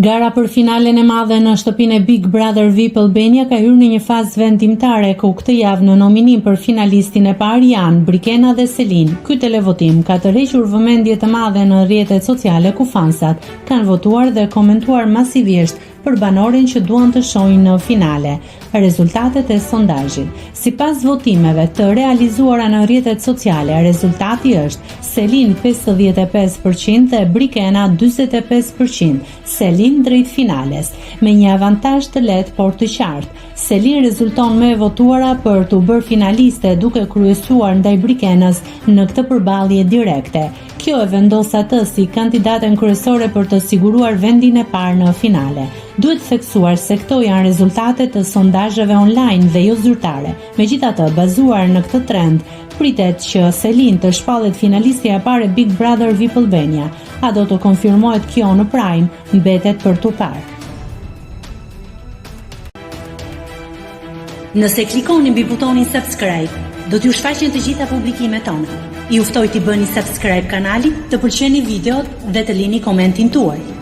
Gara për finalen e madhe në shtëpinë e Big Brother VIP Albania ka hyrë në një fazë vendimtare ku këtë javë në nominim për finalistin e parë janë Brikena dhe Selin. Ky televotim ka tërhequr vëmendje të madhe në rrjetet sociale ku fansat kanë votuar dhe komentuar masivisht për banorin që duan të shohin në finale. Rezultatet e sondazhit. Sipas votimeve të realizuara në rrjetet sociale, rezultati është Selin 55% dhe Brikena 45%. Selin drejt finales, me një avantazh të lehtë por të qartë. Selin rezulton me votuara për të bërë finaliste duke kryesuar ndaj Brikenas në këtë përballje direkte. Kjo e vendos atë si kandidaten kryesore për të siguruar vendin e parë në finale. Duhet theksuar se këto janë rezultatet të sondazheve online dhe jo zyrtare. Megjithatë, bazuar në këtë trend, pritet që Selin të shpallet finalistja e parë e Big Brother VIP Albania. A do të konfirmohet kjo në Prime, mbetet për tu parë. Nëse klikoni mbi butonin subscribe, do t'ju shfaqen të gjitha publikimet tona. Ju ftoj t'i bëni subscribe kanalit, të pëlqeni videot dhe të lini komentin tuaj.